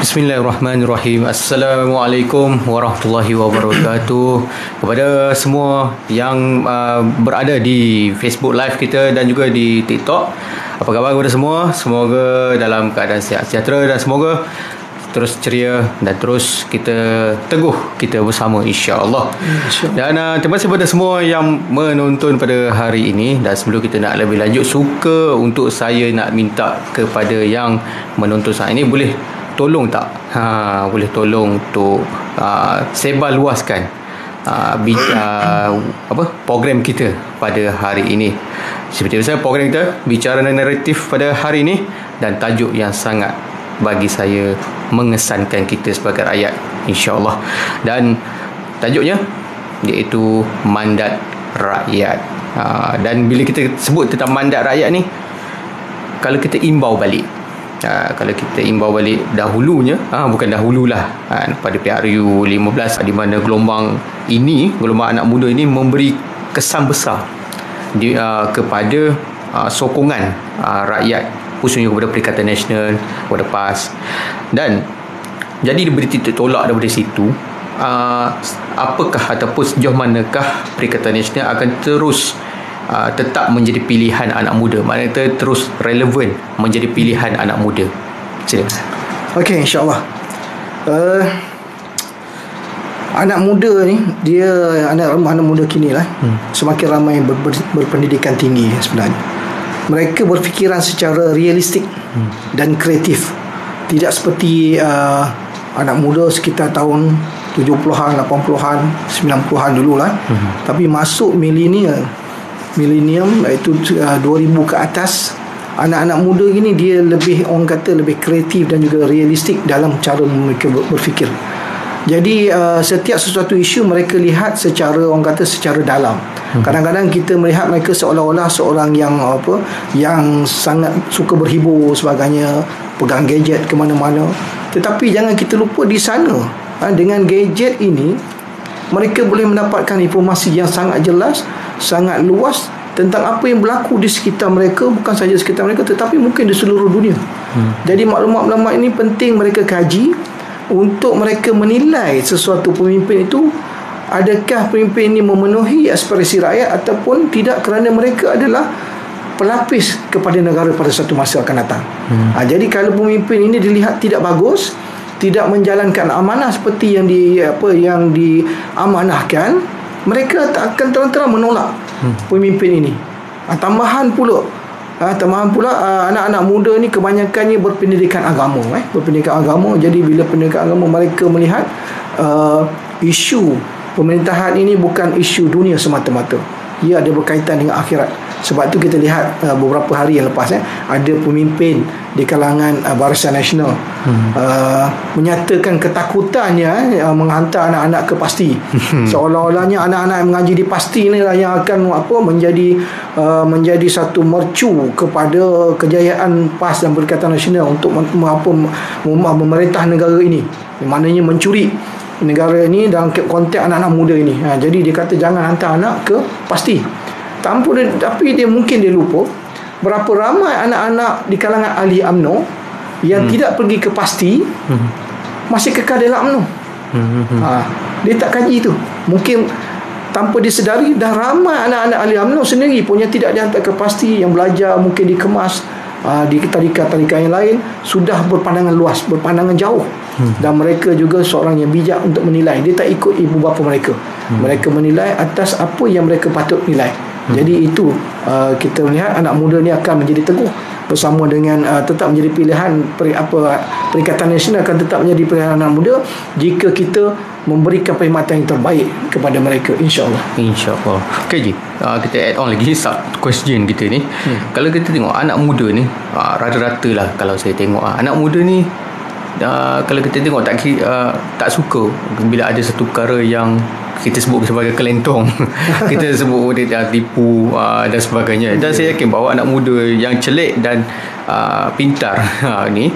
Bismillahirrahmanirrahim. Assalamualaikum warahmatullahi wabarakatuh. Kepada semua yang berada di Facebook Live kita dan juga di TikTok, apa khabar kepada semua? Semoga dalam keadaan sihat sejahtera dan semoga terus ceria dan terus kita teguh kita bersama, insya-Allah. Dan terima kasih kepada semua yang menonton pada hari ini. Dan sebelum kita nak lebih lanjut, suka untuk saya nak minta kepada yang menonton saat ini, boleh tolong tak? Boleh tolong untuk sebar luaskan program kita pada hari ini. Seperti biasa, program kita bicara naratif pada hari ini dan tajuk yang sangat bagi saya mengesankan kita sebagai rakyat, insya-Allah. Dan tajuknya iaitu mandat rakyat. Dan bila kita sebut tentang mandat rakyat ni, kalau kita imbau balik, kalau kita imbau balik dahulunya, bukan dahululah, pada PRU 15, di mana gelombang anak muda ini memberi kesan besar kepada sokongan rakyat, khususnya kepada Perikatan Nasional, kepada PAS. Dan jadi diberi titik tolak daripada situ. Apakah ataupun sejauh manakah Perikatan Nasional akan terus tetap menjadi pilihan anak muda, maknanya terus relevan menjadi pilihan anak muda? Silakan. Okey, insya-Allah. Anak muda ni, dia anak muda kini lah, semakin ramai berpendidikan tinggi sebenarnya. Mereka berfikiran secara realistik dan kreatif. Tidak seperti anak muda sekitar tahun 70-an, 80-an, 90-an dululah. Tapi masuk milenium, iaitu 2000 ke atas, anak-anak muda ini dia lebih, orang kata, lebih kreatif dan juga realistik dalam cara mereka berfikir. Jadi setiap sesuatu isu mereka lihat secara, orang kata, secara dalam. Kadang-kadang kita melihat mereka seolah-olah seorang yang yang sangat suka berhibur sebagainya, pegang gadget ke mana-mana. Tetapi jangan kita lupa di sana, dengan gadget ini mereka boleh mendapatkan informasi yang sangat jelas, sangat luas tentang apa yang berlaku di sekitar mereka, bukan sahaja sekitar mereka tetapi mungkin di seluruh dunia. Jadi maklumat-maklumat ini penting mereka kaji untuk mereka menilai sesuatu pemimpin itu, adakah pemimpin ini memenuhi aspirasi rakyat ataupun tidak, kerana mereka adalah pelapis kepada negara pada satu masa akan datang. Jadi kalau pemimpin ini dilihat tidak bagus, tidak menjalankan amanah seperti yang diamanahkan, mereka akan terang-terang menolak pemimpin ini. Tambahan pula anak-anak muda ni kebanyakannya berpendidikan agama, berpendidikan agama. Jadi bila pendidikan agama, mereka melihat isu pemerintahan ini bukan isu dunia semata-mata, ia ada berkaitan dengan akhirat. Sebab tu kita lihat beberapa hari yang lepas ada pemimpin di kalangan Barisan Nasional menyatakan ketakutannya menghantar anak-anak ke PASTI. Seolah-olahnya anak-anak yang mengaji di PASTI ni lah yang akan menjadi satu mercu kepada kejayaan PAS dan Perikatan Nasional untuk memerintah negara ini, maknanya mencuri negara ini dalam konteks anak-anak muda ini. Jadi dia kata jangan hantar anak ke PASTI. Tapi mungkin dia lupa berapa ramai anak-anak di kalangan ahli UMNO yang tidak pergi ke PASTI, masih kekal dalam UMNO. Dia tak kaji tu. Mungkin tanpa disedari dah ramai anak-anak ahli UMNO sendiri pun yang tidak dihantar ke PASTI, yang belajar mungkin dikemas di tarikat-tarikat yang lain, sudah berpandangan luas, berpandangan jauh. Dan mereka juga seorang yang bijak untuk menilai. Dia tak ikut ibu bapa mereka. Mereka menilai atas apa yang mereka patut nilai. Jadi itu kita melihat anak muda ni akan menjadi teguh bersama dengan tetap menjadi pilihan Perikatan Nasional akan tetap menjadi pilihan anak muda jika kita memberikan perkhidmatan yang terbaik kepada mereka, insya-Allah. Insya-Allah. Okey Ji, kita add on lagi satu question kita ni. Kalau kita tengok anak muda ni, rata-rata lah kalau saya tengok anak muda ni, kalau kita tengok tak suka bila ada satu perkara yang kita sebut sebagai kelentong. Kita sebut dia tipu dan sebagainya. Dan saya yakin bahawa anak muda yang celik dan pintar ni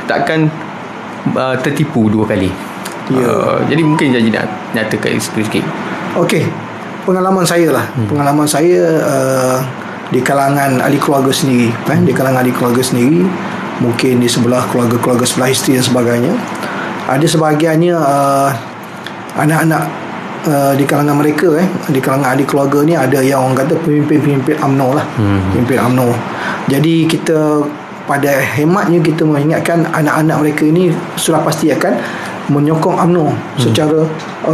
takkan tertipu dua kali. Jadi mungkin jadi nak nyatakan itu sikit. Okey, pengalaman saya lah. Pengalaman saya di kalangan ahli keluarga sendiri, di kalangan ahli keluarga sendiri, mungkin di sebelah keluarga-keluarga sebelah isteri dan sebagainya. Ada sebahagiannya anak-anak di kalangan mereka di kalangan ahli keluarga ni ada yang orang kata pemimpin-pemimpin UMNO lah. Pemimpin UMNO. Jadi kita pada hematnya kita mengingatkan anak-anak mereka ini sudah pasti akan menyokong UMNO secara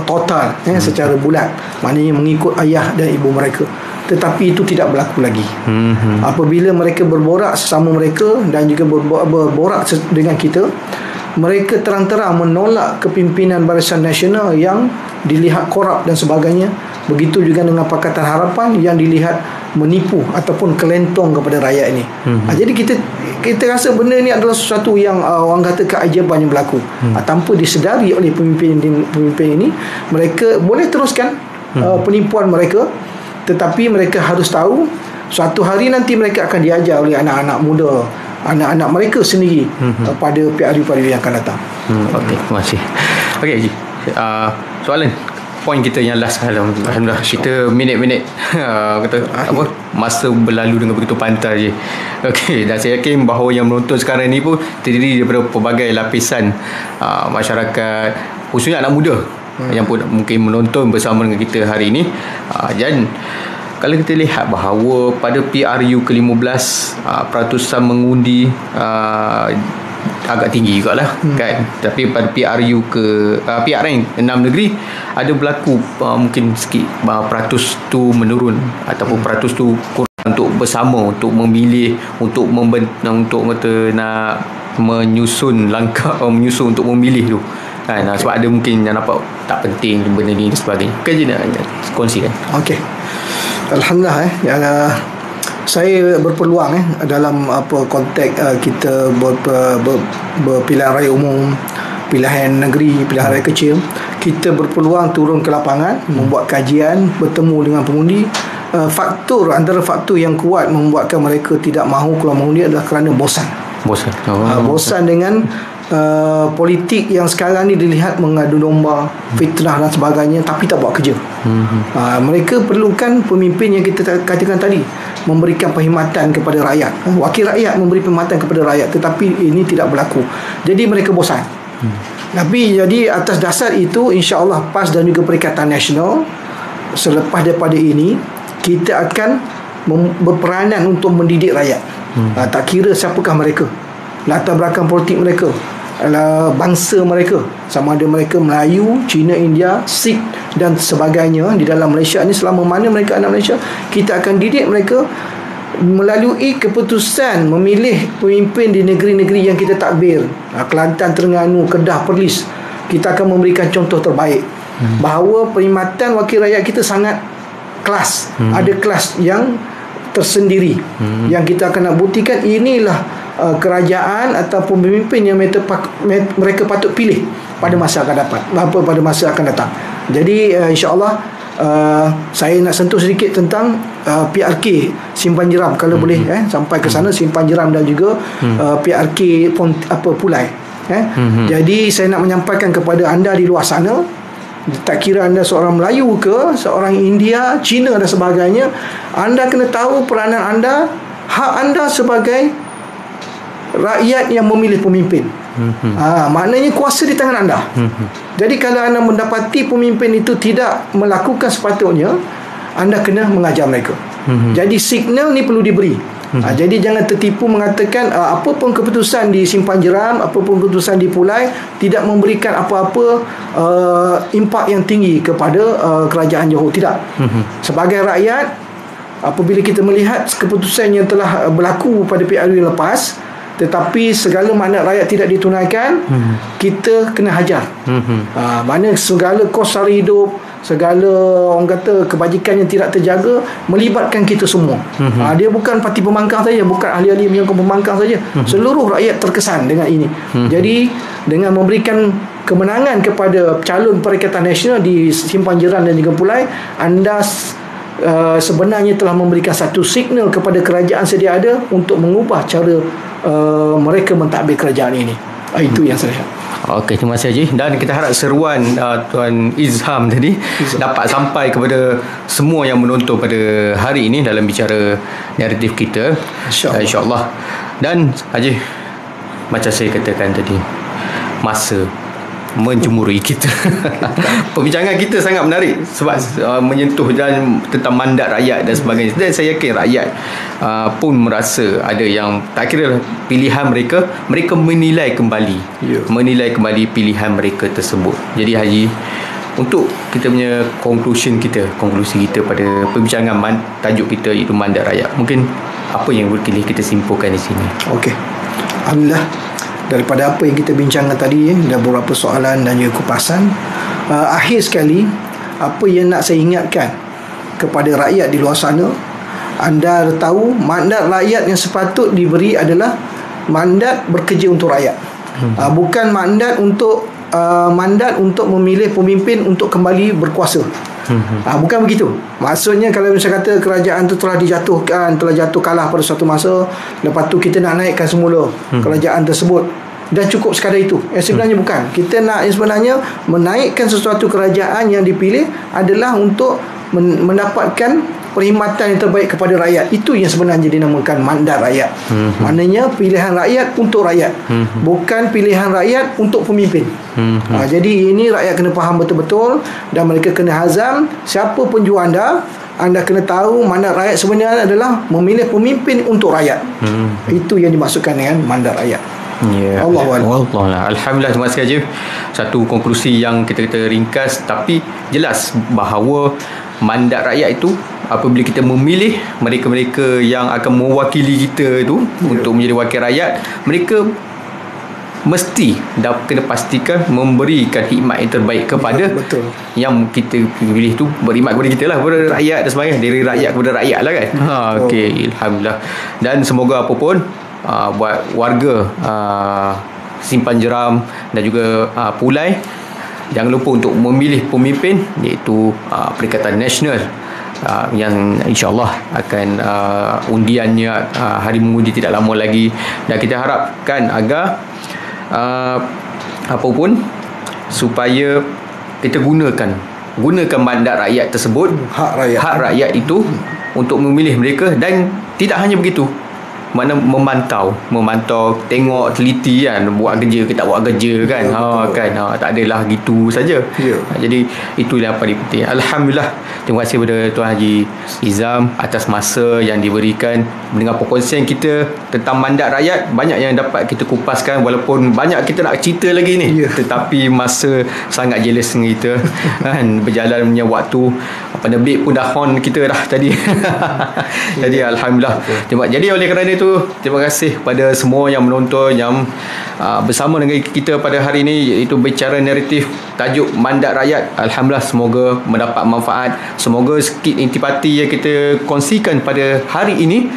total, secara bulat, maknanya mengikut ayah dan ibu mereka. Tetapi itu tidak berlaku lagi. Apabila mereka berborak sesama mereka dan juga berborak dengan kita, mereka terang-terang menolak kepimpinan Barisan Nasional yang dilihat korup dan sebagainya. Begitu juga dengan Pakatan Harapan yang dilihat menipu ataupun kelentong kepada rakyat ini. Jadi kita rasa benda ini adalah sesuatu yang orang kata keajaiban yang berlaku. Tanpa disedari oleh pemimpin ini, mereka boleh teruskan penipuan mereka, tetapi mereka harus tahu suatu hari nanti mereka akan diajar oleh anak-anak muda, anak-anak mereka sendiri pada PRU yang akan datang. Okey, terima kasih. Okey Haji, soalan poin kita yang last. Alhamdulillah kita minit-minit kata apa, masa berlalu dengan begitu pantai je. Okey, dan saya yakin bahawa yang menonton sekarang ni pun terdiri daripada pelbagai lapisan masyarakat, khususnya anak muda yang pun mungkin menonton bersama dengan kita hari ini. Dan kalau kita lihat bahawa pada PRU ke-15 peratusan mengundi agak tinggi jugalah kan, tapi pada PRU PRN 6 negeri ada berlaku mungkin sikit peratus tu menurun ataupun peratus tu kurang untuk bersama, untuk memilih, untuk untuk kata nak menyusun langkah, menyusun untuk memilih tu kan. Sebab ada mungkin yang nampak tak penting benda ni dan sebagainya. Kerja nak kongsikan. Okey, alhamdulillah saya berpeluang dalam konteks kita berpilihan raya umum, pilihan negeri, pilihan raya kecil, kita berpeluang turun ke lapangan, membuat kajian, bertemu dengan pengundi. Antara faktor yang kuat membuatkan mereka tidak mahu keluar mengundi adalah kerana bosan. Bosan dengan politik yang sekarang ni dilihat mengadu domba, fitnah dan sebagainya, tapi tak buat kerja. Mereka perlukan pemimpin yang kita katakan tadi, memberikan perkhidmatan kepada rakyat, wakil rakyat memberi perkhidmatan kepada rakyat, tetapi ini tidak berlaku. Jadi mereka bosan. Tapi jadi atas dasar itu, insya-Allah PAS dan juga Perikatan Nasional selepas daripada ini kita akan berperanan untuk mendidik rakyat. Tak kira siapakah mereka, latar belakang politik mereka, bangsa mereka, sama ada mereka Melayu, Cina, India, Sikh dan sebagainya di dalam Malaysia ni. Selama mana mereka anak Malaysia, kita akan didik mereka melalui keputusan memilih pemimpin di negeri-negeri yang kita takbir, Kelantan, Terengganu, Kedah, Perlis. Kita akan memberikan contoh terbaik bahawa perkhidmatan wakil rakyat kita sangat kelas. Ada kelas yang tersendiri yang kita akan nak buktikan inilah kerajaan ataupun pemimpin yang mereka patut pilih pada masa akan pada masa akan datang. Jadi insya-Allah saya nak sentuh sedikit tentang PRK Simpan Jeram kalau boleh sampai ke sana, Simpan Jeram dan juga PRK Pulai. Jadi saya nak menyampaikan kepada anda di luar sana, tak kira anda seorang Melayu ke, seorang India, Cina dan sebagainya, anda kena tahu peranan anda, hak anda sebagai rakyat yang memilih pemimpin. Maknanya kuasa di tangan anda. Jadi kalau anda mendapati pemimpin itu tidak melakukan sepatutnya, anda kena mengajar mereka. Jadi signal ni perlu diberi. Jadi jangan tertipu mengatakan apapun keputusan di Simpan Jeram, apapun keputusan di Pulai tidak memberikan apa-apa impak yang tinggi kepada kerajaan Johor. Tidak. Sebagai rakyat, apabila kita melihat keputusan yang telah berlaku pada PRU yang lepas, tetapi segala mandat rakyat tidak ditunaikan, kita kena hajar. Mana segala kos sara hidup, segala orang kata kebajikan yang tidak terjaga melibatkan kita semua. Dia bukan parti pembangkang saja, bukan ahli-ahli menyokong pembangkang saja. Seluruh rakyat terkesan dengan ini. Jadi dengan memberikan kemenangan kepada calon Perikatan Nasional di Simpan Jeram dan juga Pulai, anda sebenarnya telah memberikan satu signal kepada kerajaan sedia ada untuk mengubah cara mereka mentadbir kerajaan ini. Itu yang saya lihat. Okey, terima kasih Haji. Dan kita harap seruan Tuan Izham tadi dapat sampai kepada semua yang menonton pada hari ini dalam bicara naratif kita, InsyaAllah. Dan Haji, macam saya katakan tadi, masa menjemurui kita. Perbincangan kita sangat menarik sebab menyentuh dan tentang mandat rakyat dan sebagainya. Dan saya yakin rakyat pun merasa ada yang tak kira pilihan mereka menilai kembali, menilai kembali pilihan mereka tersebut. Jadi Haji, untuk kita punya konklusi kita pada perbincangan tajuk kita iaitu mandat rakyat, mungkin apa yang boleh kita simpulkan di sini? Okey, alhamdulillah, daripada apa yang kita bincangkan tadi, dan beberapa soalan dan juga kupasan, akhir sekali apa yang nak saya ingatkan kepada rakyat di luar sana, anda tahu mandat rakyat yang sepatut diberi adalah mandat bekerja untuk rakyat. Bukan mandat untuk memilih pemimpin untuk kembali berkuasa. Bukan begitu. Maksudnya kalau misalnya kata kerajaan tu telah dijatuhkan, telah jatuh kalah pada suatu masa, lepas tu kita nak naikkan semula kerajaan tersebut, dan cukup sekadar itu. Sebenarnya bukan. Kita nak sebenarnya menaikkan sesuatu kerajaan yang dipilih adalah untuk mendapatkan perkhidmatan yang terbaik kepada rakyat. Itu yang sebenarnya dinamakan mandat rakyat. Maknanya pilihan rakyat untuk rakyat, bukan pilihan rakyat untuk pemimpin. Jadi ini rakyat kena faham betul-betul, dan mereka kena hazam. Siapa pun jua anda kena tahu mandat rakyat sebenarnya adalah memilih pemimpin untuk rakyat. Itu yang dimaksudkan dengan mandat rakyat. Ya, Allah. Alhamdulillah, terima kasih Haji. Satu konklusi yang kita ringkas tapi jelas bahawa mandat rakyat itu, apabila kita memilih mereka-mereka yang akan mewakili kita itu untuk menjadi wakil rakyat, mereka mesti kena pastikan memberikan khidmat yang terbaik kepada yang kita pilih tu, berkhidmat kepada kita lah, kepada rakyat dan sebagainya, dari rakyat kepada rakyat lah kan. Okey, Alhamdulillah. Dan semoga apa pun buat warga Simpan Jeram dan juga Pulai, jangan lupa untuk memilih pemimpin, iaitu Perikatan Nasional yang insyaAllah akan undiannya hari mengundi tidak lama lagi, dan kita harapkan agar apa pun supaya kita gunakan mandat rakyat tersebut, hak rakyat itu untuk memilih mereka. Dan tidak hanya begitu, mana memantau, tengok, teliti kan, buat kerja ke tak buat kerja kan. Tak adalah gitu saja. Jadi itu yang paling penting. Alhamdulillah, terima kasih kepada Tuan Haji Izam atas masa yang diberikan mendengar perkongsian kita tentang mandat rakyat. Banyak yang dapat kita kupaskan, walaupun banyak kita nak cerita lagi ni, tetapi masa sangat jealous dengan kita kan. Berjalannya waktu, penerbit pun dah horn kita dah tadi. Jadi Alhamdulillah. Jadi oleh kerana itu, terima kasih kepada semua yang menonton, yang bersama dengan kita pada hari ini, iaitu bicara naratif tajuk mandat rakyat. Alhamdulillah, semoga mendapat manfaat. Semoga sikit intipati yang kita kongsikan pada hari ini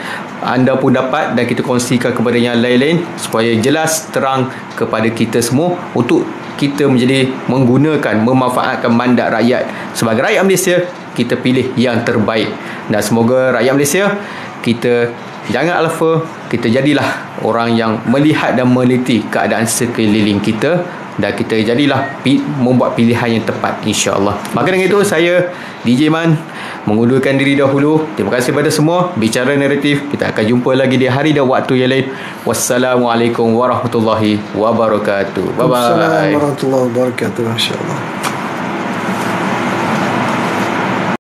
anda pun dapat, dan kita kongsikan kepada yang lain-lain supaya jelas terang kepada kita semua untuk kita menjadi memanfaatkan mandat rakyat. Sebagai rakyat Malaysia, kita pilih yang terbaik. Dan semoga rakyat Malaysia, kita jangan alfa, kita jadilah orang yang melihat dan meneliti keadaan sekeliling kita, dan kita jadilah membuat pilihan yang tepat, insya-Allah. Maka dengan itu, saya DJ Man mengundurkan diri dahulu. Terima kasih kepada semua. Bicara naratif, kita akan jumpa lagi di hari dan waktu yang lain. Wassalamualaikum warahmatullahi wabarakatuh. Bye bye. Wassalamualaikum warahmatullahi wabarakatuh. Insya-Allah.